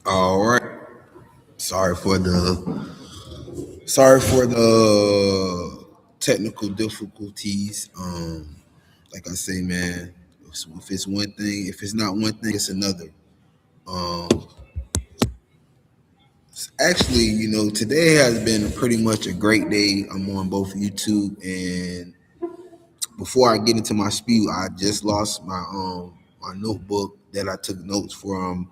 All right. Sorry for the technical difficulties. Like I say, man, if it's one thing, if it's not one thing, it's another. Um, Actually, today has been pretty much a great day. I'm on both YouTube and before I get into my spiel, I just lost my notebook that I took notes from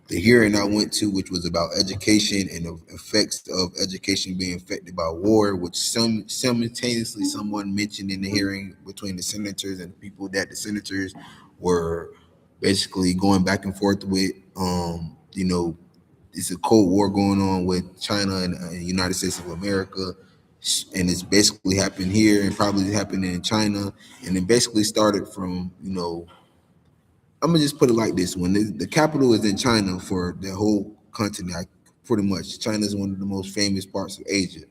the hearing I went to, which was about education and the effects of education being affected by war, which simultaneously someone mentioned in the hearing between the senators and the people that the senators were basically going back and forth with. It's a Cold War going on with China and United States of America, and it's basically happened here and probably happening in China, and it basically started from I'm gonna just put it like this: when the capital is in China for the whole continent, pretty much China is one of the most famous parts of Asia.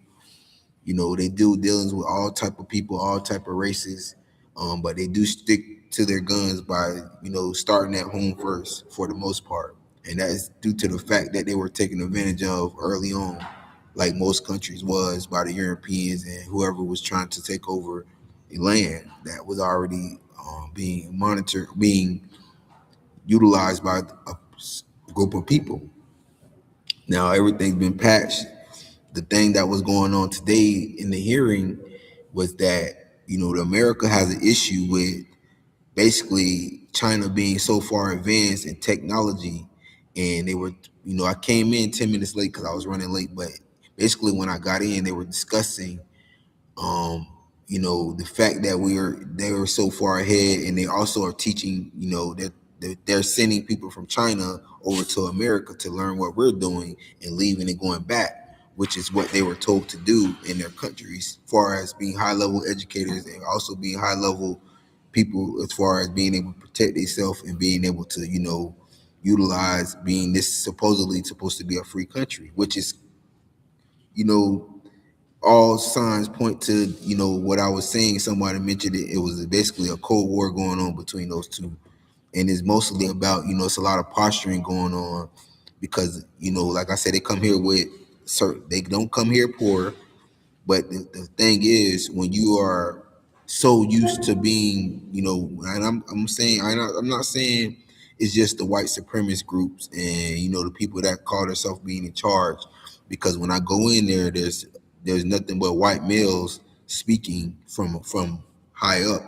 They do dealings with all type of people, all type of races, but they do stick to their guns by starting at home first for the most part, and that is due to the fact that they were taken advantage of early on, like most countries was by the Europeans and whoever was trying to take over a land that was already being monitored, being utilized by a group of people. Now everything's been patched. The thing that was going on today in the hearing was that the America has an issue with basically China being so far advanced in technology, and they were I came in 10 minutes late because I was running late, but basically when I got in, they were discussing um the fact that they were so far ahead, and they also are teaching that they're sending people from China over to America to learn what we're doing and leaving and going back, which is what they were told to do in their countries, as far as being high level educators and also being high level people as far as being able to protect themselves and being able to utilize being this supposedly supposed to be a free country, which is you know all signs point to what I was saying. Somebody mentioned it. It was basically a cold war going on between those two, and it's mostly about it's a lot of posturing going on because like I said, they come here with certain. They don't come here poor, but the thing is, when you are so used to being, and I'm saying I'm not saying it's just the white supremacist groups and the people that call themselves being in charge, because when I go in there, there's nothing but white males speaking from high up.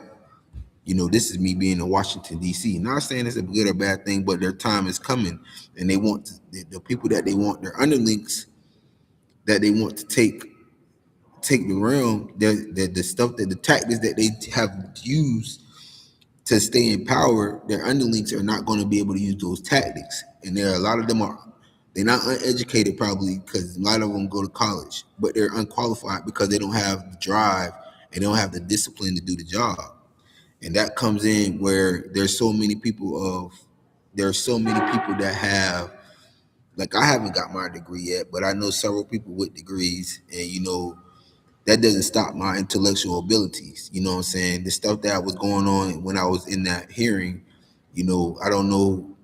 This is me being in Washington D.C. Not saying it's a good or bad thing, but their time is coming, and they want the people that they want, their underlings that they want to take the realm, the stuff that the tactics that they have used to stay in power, their underlings are not going to be able to use those tactics. And there are a lot of them are they're not uneducated probably because a lot of them go to college, but they're unqualified because they don't have the drive and they don't have the discipline to do the job. And that comes in where there are so many people that have, like, I haven't got my degree yet, but I know several people with degrees, and that doesn't stop my intellectual abilities. You know what I'm saying? The stuff that was going on when I was in that hearing, I don't know,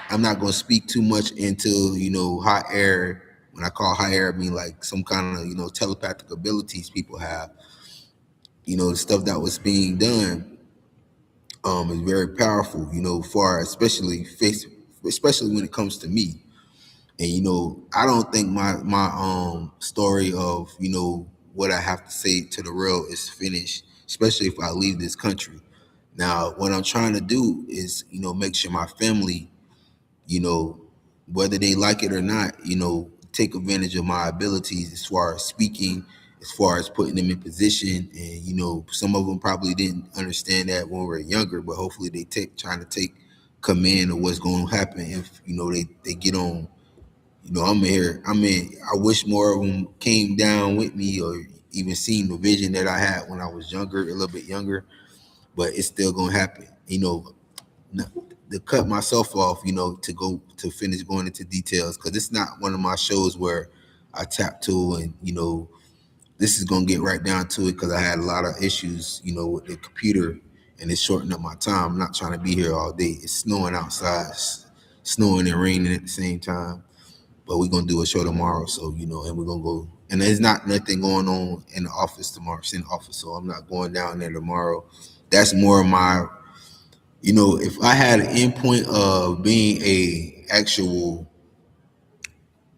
I'm not going to speak too much into, hot air. When I call high air, I mean like some kind of, telepathic abilities people have. The stuff that was being done is very powerful, far especially when it comes to me. And I don't think my story of what I have to say to the world is finished, especially if I leave this country. Now, what I'm trying to do is make sure my family, you know, whether they like it or not, take advantage of my abilities as far as speaking, as far as putting them in position. And some of them probably didn't understand that when we were younger, but hopefully they take trying to take command of what's going to happen if they get on. I'm here. I mean, I wish more of them came down with me or even seen the vision that I had when I was younger, a little bit younger. But it's still gonna happen. N- to cut myself off, to go to finish going into details because it's not one of my shows where I tap to and this is gonna get right down to it because I had a lot of issues, with the computer and it's shortening up my time. I'm not trying to be here all day. It's snowing outside, snowing and raining at the same time. But we're gonna do a show tomorrow, so and we're gonna go. And there's not nothing going on in the office tomorrow. It's in the office, so I'm not going down there tomorrow. That's more of my, if I had an endpoint of being a actual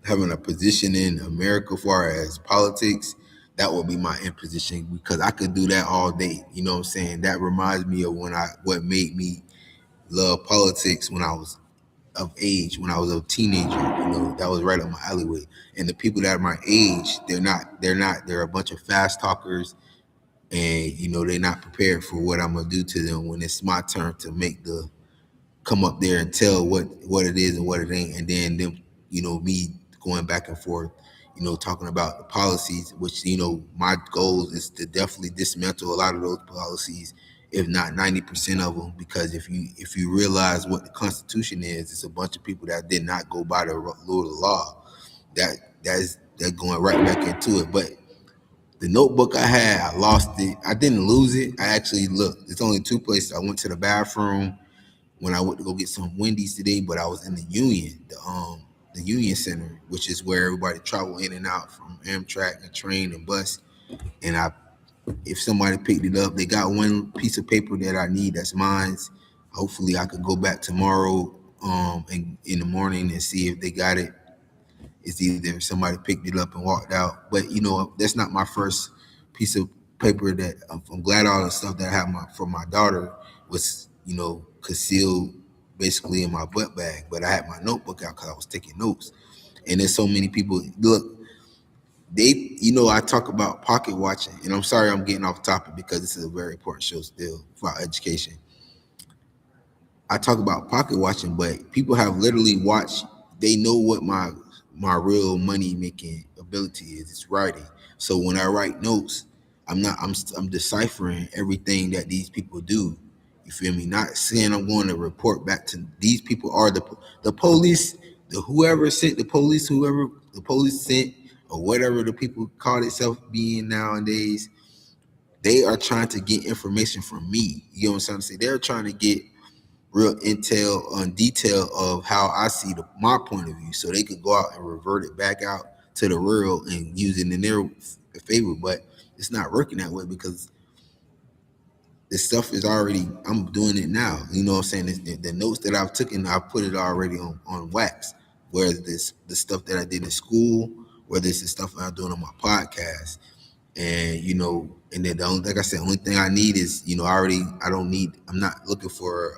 having a position in America as far as politics, that would be my end position because I could do that all day. You know what I'm saying? That reminds me of what made me love politics when I was of age, when I was a teenager. That was right up my alleyway. And the people that are my age, they're a bunch of fast talkers, and they're not prepared for what I'm gonna do to them when it's my turn to come up there and tell what it is and what it ain't, and then them, me going back and forth, talking about the policies, which my goal is to definitely dismantle a lot of those policies, if not 90% of them, because if you realize what the Constitution is, it's a bunch of people that did not go by the rule of the law. They're going right back into it. But the notebook I had, I lost it. I didn't lose it. I actually looked. It's only two places. I went to the bathroom when I went to go get some Wendy's today, but I was in the Union, the Union Center, which is where everybody travel in and out from Amtrak and train and bus. And if somebody picked it up, they got one piece of paper that I need that's mine. Hopefully, I could go back tomorrow, and in the morning and see if they got it. It's either somebody picked it up and walked out, but that's not my first piece of paper. That I'm glad all the stuff that I have for my daughter was concealed basically in my butt bag, but I had my notebook out because I was taking notes. And there's so many people. Look, I talk about pocket watching, and I'm sorry I'm getting off topic because this is a very important show still for our education. I talk about pocket watching, but people have literally watched. They know what my real money making ability is. It's writing. So when I write notes, I'm deciphering everything that these people do. You feel me? Not saying I'm going to report back to these people are the police, whoever sent the police, whoever the police sent, or whatever the people call themselves being nowadays. They are trying to get information from me. You know what I'm trying to say? They're trying to get real intel on detail of how I see my point of view, so they could go out and revert it back out to the real and use it in their favor. But it's not working that way because this stuff is already. I'm doing it now. You know what I'm saying? The notes that I've taken, I've put it already on wax. Whereas the stuff that I did in school, whether it's the stuff I'm doing on my podcast, and and then like I said, the only thing I need is I don't need. I'm not looking for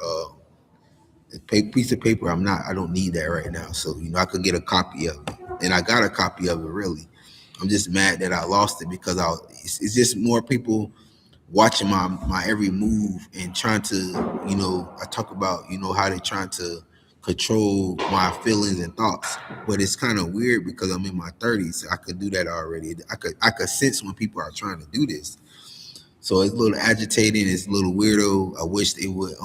a piece of paper. I don't need that right now. So I could get a copy of it, and I got a copy of it. Really, I'm just mad that I lost it because it's just more people watching my every move and trying to I talk about how they trying to control my feelings and thoughts, but it's kind of weird because I'm in my 30s. I could do that already. I could sense when people are trying to do this. So it's a little agitating. It's a little weirdo. I wish they would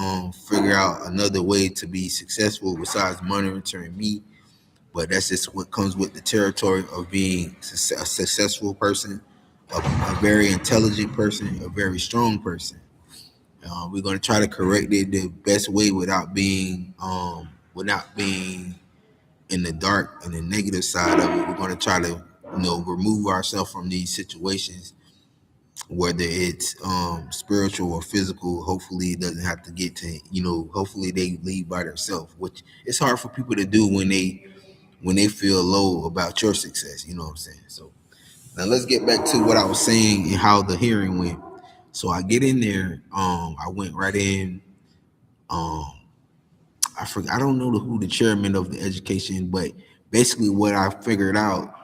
figure out another way to be successful besides monitoring me. But that's just what comes with the territory of being a successful person, a very intelligent person, a very strong person. We're going to try to correct it the best way without being in the dark and the negative side of it. We're going to try to remove ourselves from these situations, whether it's spiritual or physical. Hopefully it doesn't have to get to hopefully they leave by themselves, which it's hard for people to do when they feel low about your success. You know what I'm saying? So now let's get back to what I was saying and how the hearing went. So I get in there. I went right in. Um, I forgot. I don't know who the chairman of the education, but basically what I figured out,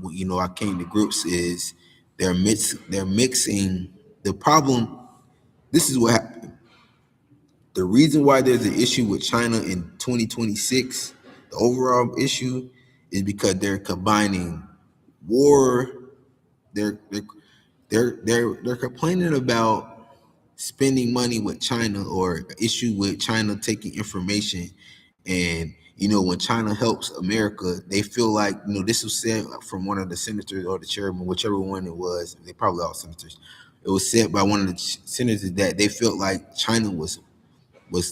I came to grips is they're mixing the problem. This is what happened. The reason why there's an issue with China in 2026, the overall issue, is because they're combining war. They're they're they're complaining about spending money with China or issue with China taking information. And when China helps America, they feel like this was said from one of the senators or the chairman, whichever one it was. They probably all senators. it was said by one of the senators that they felt like China was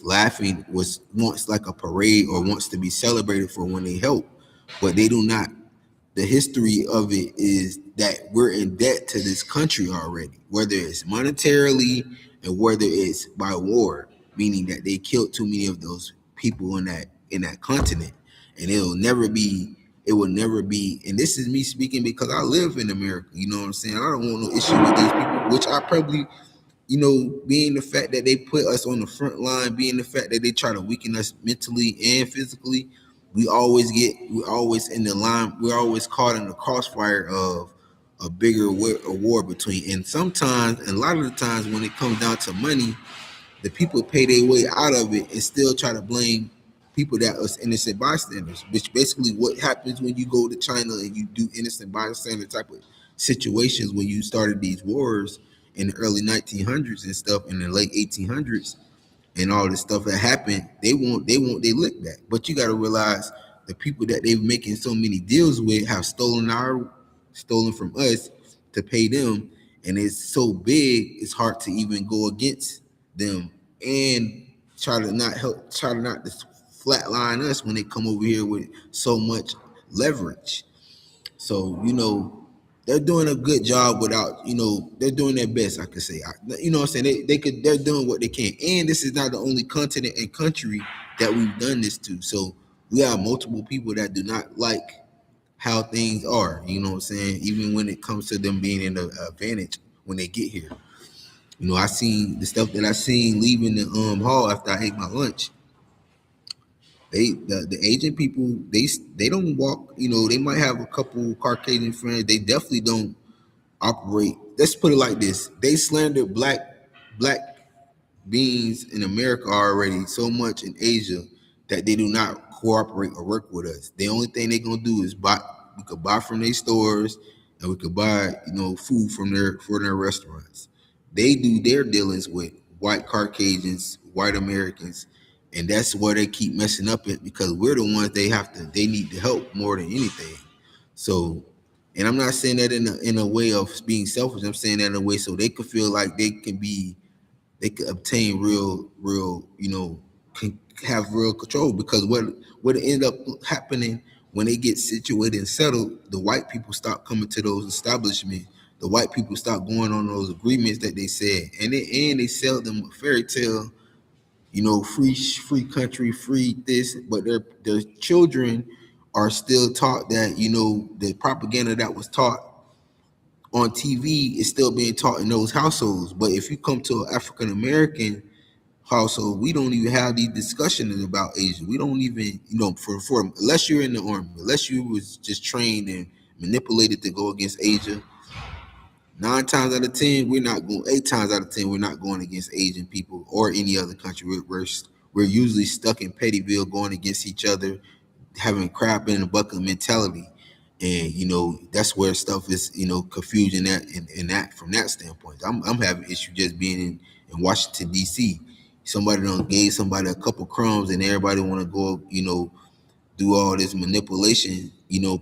laughing, was wants like a parade or wants to be celebrated for when they help, but they do not. The history of it is that we're in debt to this country already, whether it's monetarily and whether it's by war, meaning that they killed too many of those people in that continent, and it will never be. And this is me speaking because I live in America. You know what I'm saying? I don't want no issue with these people, which I probably, being the fact that they put us on the front line, being the fact that they try to weaken us mentally and physically, we're always in the line, we're always caught in the crossfire of a war between. And sometimes, and a lot of the times, when it comes down to money, the people pay their way out of it and still try to blame people that was innocent bystanders, which basically what happens when you go to China and you do innocent bystander type of situations when you started these wars in the early 1900s and stuff in the late 1800s and all this stuff that happened. They want they lick back. But you got to realize the people that they're making so many deals with have stolen from us to pay them, and it's so big it's hard to even go against them and try to not to flatline us when they come over here with so much leverage. So they're doing a good job without, they're doing their best. I could say, what I'm saying, they're doing what they can, and this is not the only continent and country that we've done this to. So we have multiple people that do not like how things are. You know what I'm saying? Even when it comes to them being in an advantage when they get here. I seen the stuff that I seen leaving the hall after I ate my lunch. The Asian people, they don't walk. They might have a couple Caucasian friends. They definitely don't operate. Let's put it like this: they slander black beings in America already so much in Asia that they do not cooperate or work with us. The only thing they're gonna do is buy. We could buy from their stores, and we could buy food from their restaurants. They do their dealings with white Caucasians, white Americans, and that's where they keep messing up it because we're the ones they need to help more than anything. So, and I'm not saying that in a way of being selfish. I'm saying that in a way so they could feel like they could obtain real, can have real control. Because what end up happening when they get situated and settled, the white people stop coming to those establishments. The white people stop going on those agreements that they said, and they sell them a fairy tale, free country, free this, but their children are still taught that, the propaganda that was taught on TV is still being taught in those households. But if you come to an African American household, we don't even have these discussions about Asia. We don't even, for unless you're in the army, unless you was just trained and manipulated to go against Asia. 9 times out of 10, we're not going. 8 times out of 10, we're not going against Asian people or any other country. We're usually stuck in Pettyville, going against each other, having crab in the bucket mentality, and that's where stuff is confusion that in that from that standpoint. I'm having issue just being in Washington D.C. Somebody done gave somebody a couple crumbs, and everybody want to go do all this manipulation,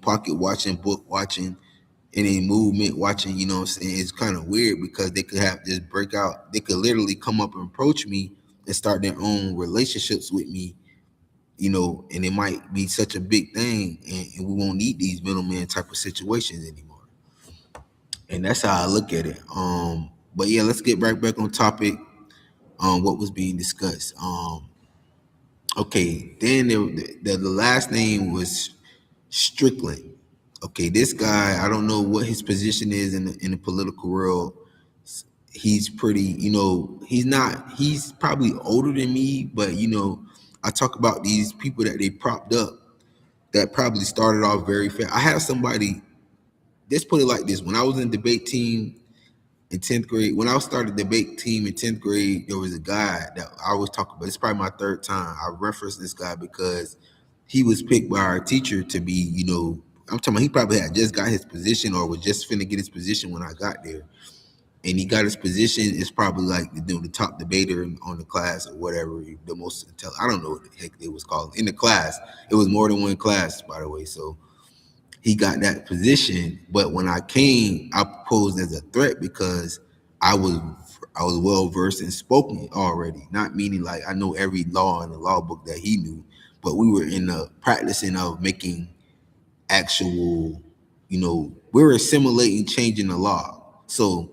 pocket watching, book watching, any movement watching. What I'm saying, it's kind of weird because they could have this breakout. They could literally come up and approach me and start their own relationships with me, and it might be such a big thing, and we won't need these middleman type of situations anymore. And that's how I look at it. But yeah, let's get right back on topic. What was being discussed. Okay, then the last name was Strickland. Okay, this guy, I don't know what his position is in the political world. He's pretty, he's not, he's probably older than me, but I talk about these people that they propped up that probably started off very fast. I have somebody, let's put it like this. When I was in debate team in 10th grade, when I started debate team in 10th grade, there was a guy that I was talking about. It's probably my third time. I referenced this guy because he was picked by our teacher to be, I'm talking about he probably had just got his position or was just finna get his position when I got there. And he got his position. It's probably like the top debater on the class or whatever, the most intelligent. I don't know what the heck it was called in the class. It was more than one class, by the way. So he got that position. But when I came, I posed as a threat because I was I was well versed in spoken already, not meaning like I know every law in the law book that he knew, but we were in the practicing of making actual, we were assimilating changing the law. So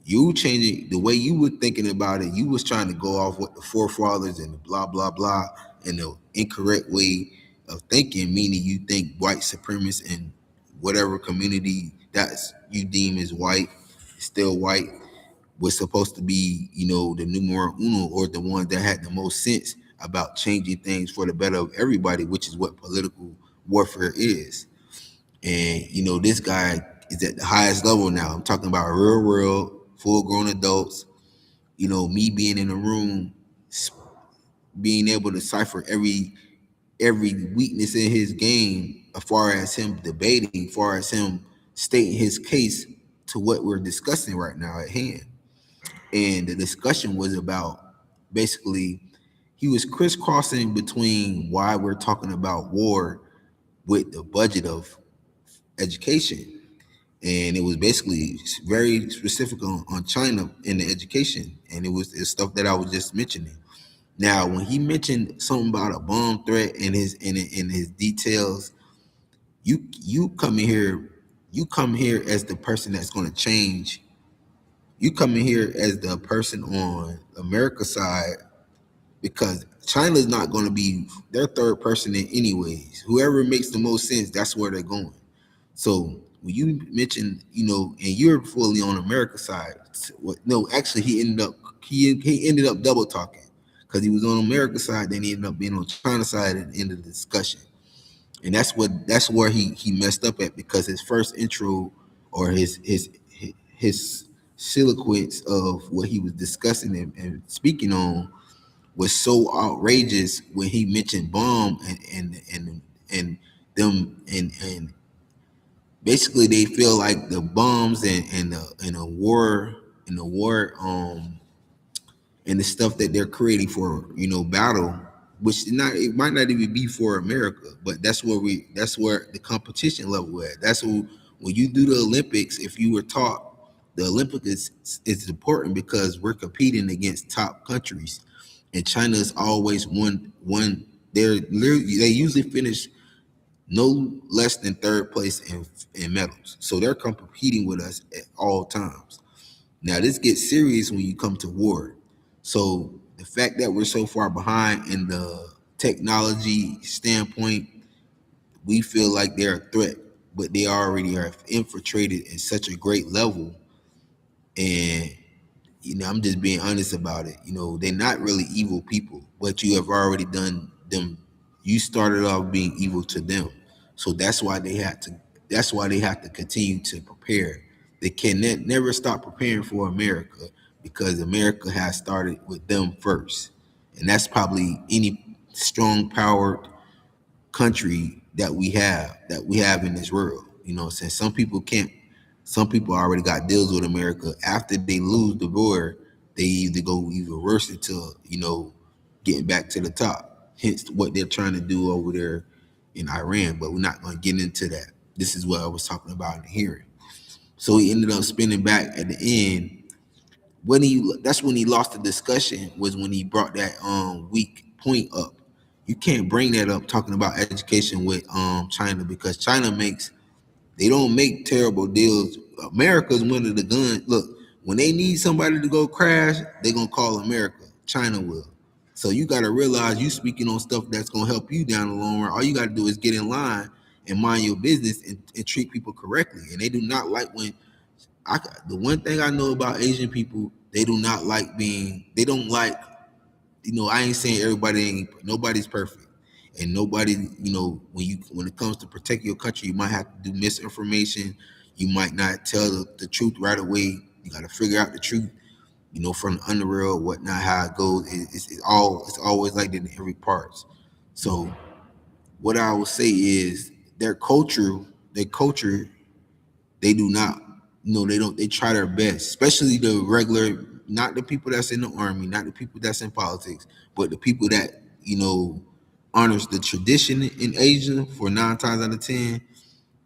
you changing the way you were thinking about it, you was trying to go off what the forefathers and the blah blah blah and the incorrect way of thinking, meaning you think white supremacists in whatever community that's you deem as white, still white, was supposed to be, the numero uno, or the one that had the most sense about changing things for the better of everybody, which is what political warfare is. And this guy is at the highest level now. I'm talking about real world, full grown adults. Me being in the room, being able to cipher every weakness in his game, as far as him debating, as far as him stating his case to what we're discussing right now at hand. And the discussion was about, basically, he was crisscrossing between why we're talking about war with the budget of education. And it was basically very specific on China in the education. And it's stuff that I was just mentioning. Now, when he mentioned something about a bomb threat in his details, you come in here, as the person that's going to change. You come in here as the person on America's side, because China is not going to be their third person in anyways. Whoever makes the most sense, that's where they're going. So when you mention, and you're fully on America's side, no, actually he ended up double talking, because he was on America's side, then he ended up being on China's side at the end of the discussion. And that's where he messed up at, because his first intro, or his sequence of what he was discussing and speaking on, was so outrageous when he mentioned bomb and them, and basically they feel like the bombs and the war and the stuff that they're creating for, battle, which it might not even be for America, but that's where the competition level at. That's who, when you do the Olympics, if you were taught, the Olympics is important because we're competing against top countries, and China is always one. They usually finish no less than third place in medals, so they're competing with us at all times. Now this gets serious when you come to war. So the fact that we're so far behind in the technology standpoint, we feel like they're a threat, but they already have infiltrated at such a great level. And I'm just being honest about it. They're not really evil people, but you have already done them. You started off being evil to them, so that's why they had to. That's why they have to continue to prepare. They can never stop preparing for America, because America has started with them first, and that's probably any strong powered country that we have in this world. Since some people already got deals with America. After they lose the war, they either go even worse into, getting back to the top. Hence what they're trying to do over there in Iran. But we're not going to get into that. This is what I was talking about in the hearing. So he ended up spinning back at the end. That's when he lost the discussion, was when he brought that weak point up. You can't bring that up talking about education with China, because China they don't make terrible deals. America's one of the guns. Look, when they need somebody to go crash, they're gonna call America. China will. So you gotta realize, you speaking on stuff that's gonna help you down the long run. All you gotta do is get in line and mind your business, and treat people correctly. And they do not like when the one thing I know about Asian people, they do not like being. They don't like. I ain't saying nobody's perfect, and nobody. When it comes to protect your country, you might have to do misinformation. You might not tell the truth right away. You got to figure out the truth, from the underworld, whatnot, how it goes. It's always like that in every part. So what I would say is their culture, they do not, they don't, they try their best, especially the regular, not the people that's in the army, not the people that's in politics, but the people that, honors the tradition in Asia. For 9 times out of 10,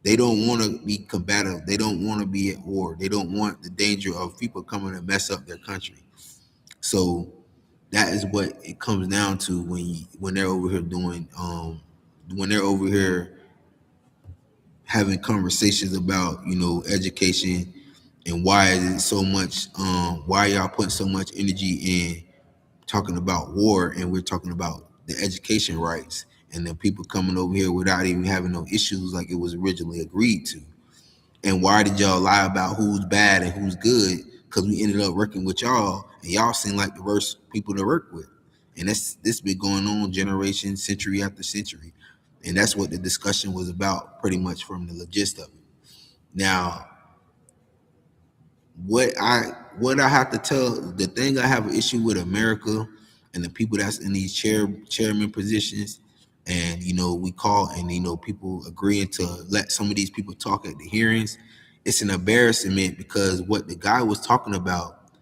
They don't want to be combative. They don't want to be at war. They don't want the danger of people coming to mess up their country. So that is what it comes down to when they're over here doing when they're over here having conversations about education and why is it so much why y'all putting so much energy in talking about war and we're talking about the education rights and then people coming over here without even having no issues like it was originally agreed to. And why did y'all lie about who's bad and who's good? Because we ended up working with y'all, and y'all seem like the worst people to work with. And this been going on generation, century after century. And that's what the discussion was about, pretty much from the gist of it. Now, what I have to tell, the thing I have an issue with America and the people that's in these chairman positions, and we call and people agreeing to let some of these people talk at the hearings. It's an embarrassment because what the guy was talking about,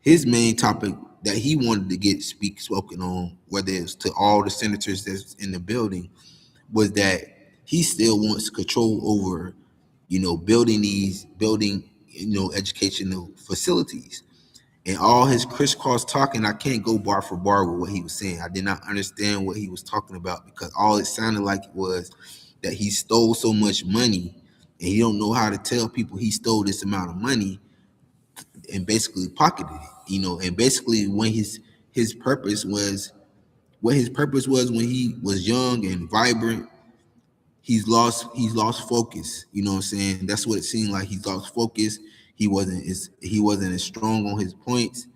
his main topic that he wanted to get spoken on, whether it's to all the senators that's in the building, was that he still wants control over building educational facilities. And all his crisscross talking, I can't go bar for bar with what he was saying. I did not understand what he was talking about because all it sounded like was that he stole so much money and he don't know how to tell people he stole this amount of money and basically pocketed it. And basically when his purpose was what his purpose was when he was young and vibrant, he's lost focus. You know what I'm saying? That's what it seemed like. He's lost focus. He wasn't as strong on his points.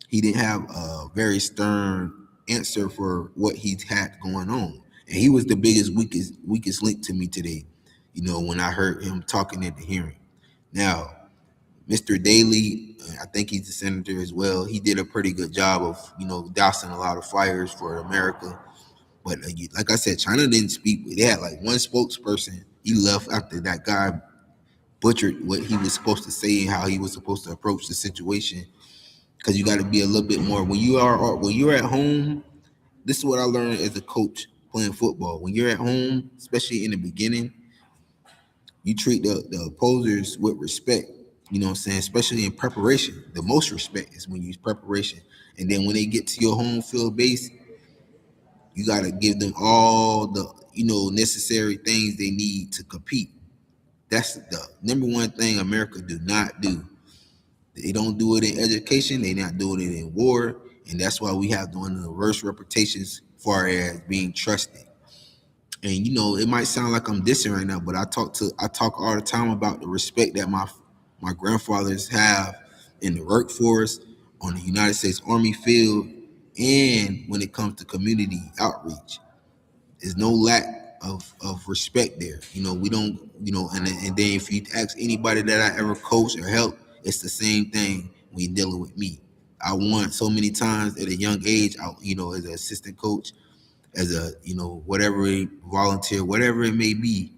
He didn't have a very stern answer for what he had going on. And he was the biggest, weakest link to me today, when I heard him talking at the hearing. Now, Mr. Daley, I think he's a senator as well. He did a pretty good job of, dousing a lot of fires for America. But like I said, China didn't speak. They had like one spokesperson. He left after that guy butchered what he was supposed to say and how he was supposed to approach the situation. Because you got to be a little bit more when you're at home. This is what I learned as a coach playing football. When you're at home, especially in the beginning, you treat the opposers with respect. You know what I'm saying? Especially in preparation. The most respect is when you use preparation. And then when they get to your home field base, you got to give them all the necessary things they need to compete. That's the number one thing America do not do. They don't do it in education. They not doing it in war, and that's why we have one of the worst reputations as far as being trusted. And it might sound like I'm dissing right now, but I talk all the time about the respect that my grandfathers have in the workforce, on the United States Army field, and when it comes to community outreach. There's no lack of respect there. We don't, and then if you ask anybody that I ever coached or helped, it's the same thing when you're dealing with me. I won so many times at a young age, as an assistant coach, as a, whatever volunteer, whatever it may be,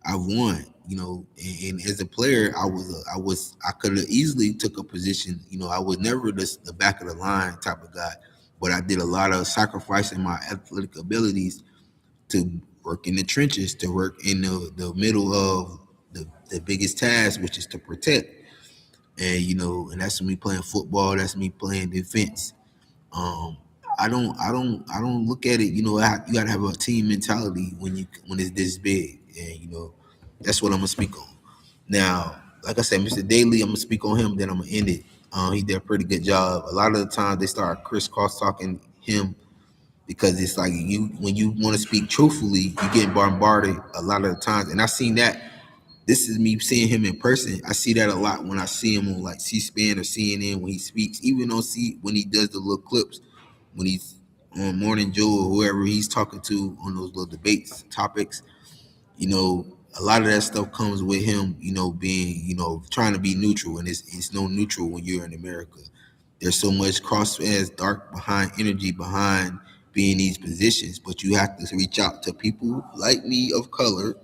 I've won. And as a player, I could have easily took a position. I was never the back of the line type of guy, but I did a lot of sacrificing my athletic abilities to work in the trenches, to work in the middle of the biggest task, which is to protect. And and that's me playing football. That's me playing defense. Um, I don't look at it. You gotta have a team mentality when it's this big, and that's what I'm gonna speak on. Now, like I said, Mr. Daly, I'm gonna speak on him. Then I'm gonna end it. He did a pretty good job. A lot of the time, they start crisscross talking him because it's like when you want to speak truthfully, you get bombarded a lot of the times. And I seen that. This is me seeing him in person. I see that a lot when I see him on like C-SPAN or CNN when he speaks, even on when he does the little clips when he's on Morning Joe or whoever he's talking to on those little debates topics. A lot of that stuff comes with him, being, trying to be neutral, and it's no neutral when you're in America. There's so much cross as dark behind energy behind being these positions, but you have to reach out to people like me of color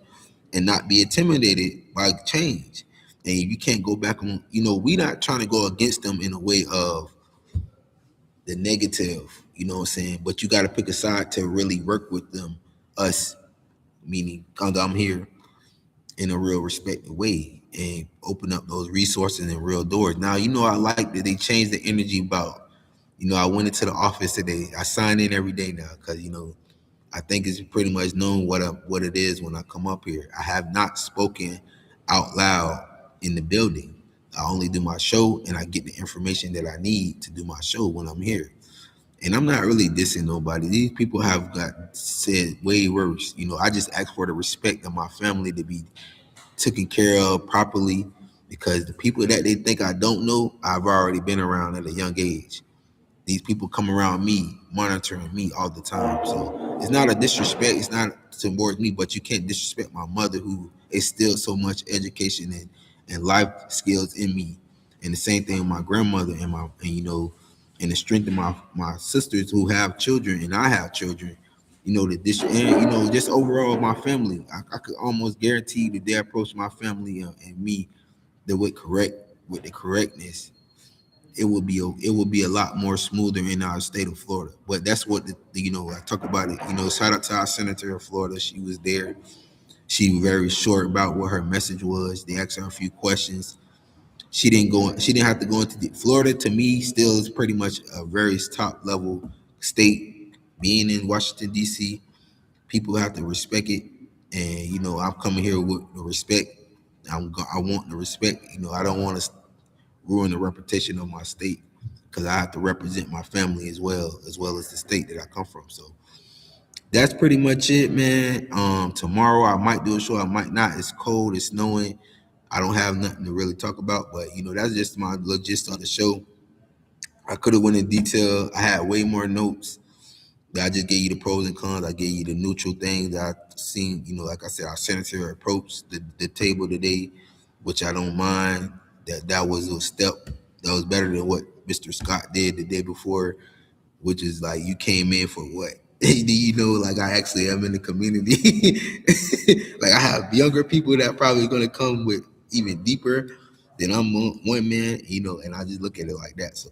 and not be intimidated by change. And you can't go back on, we not trying to go against them in a way of the negative, what I'm saying? But you got to pick a side to really work with them, us, meaning I'm here, in a real respected way and open up those resources and real doors. Now, I like that they changed the energy about, I went into the office today. I sign in every day now because, I think it's pretty much known what it is when I come up here. I have not spoken out loud in the building. I only do my show and I get the information that I need to do my show when I'm here. And I'm not really dissing nobody. These people have got said way worse. I just ask for the respect of my family to be taken care of properly because the people that they think I don't know, I've already been around at a young age. These people come around me, monitoring me all the time. So it's not a disrespect. It's not towards me, but you can't disrespect my mother who instilled so much education and life skills in me. And the same thing with my grandmother and the strength of my sisters who have children and I have children. Just overall my family. I could almost guarantee that they approach my family and me that with the correctness, it would be a lot more smoother in our state of Florida. But that's what I talk about it. Shout out to our senator of Florida. She was there. She was very short about what her message was. They asked her a few questions. She didn't go. She didn't have to go into Florida. To me, still is pretty much a very top level state. Being in Washington D.C., people have to respect it. And I'm coming here with the respect. I want the respect. I don't want to ruin the reputation of my state because I have to represent my family as well as the state that I come from. So that's pretty much it, man. Tomorrow I might do a show, I might not. It's cold, it's snowing. I don't have nothing to really talk about, but that's just my logistics of the show. I could have went in detail. I had way more notes. But I just gave you the pros and cons. I gave you the neutral things that I've seen. Like I said, our senator approached the table today, which I don't mind. That was a step that was better than what Mr. Scott did the day before, which is like you came in for what? Like I actually am in the community. Like I have younger people that probably going to come with even deeper than I'm one man, and I just look at it like that. So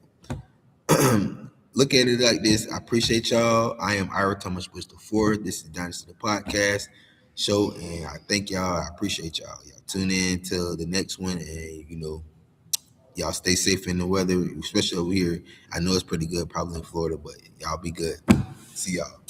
look at it like this. I appreciate y'all. I am Ira Thomas Bush the fourth. This is Dynasty the Podcast show, and I thank y'all. I appreciate y'all. Y'all tune in till the next one, and y'all stay safe in the weather, especially over here. I know it's pretty good, probably in Florida, but y'all be good. See y'all.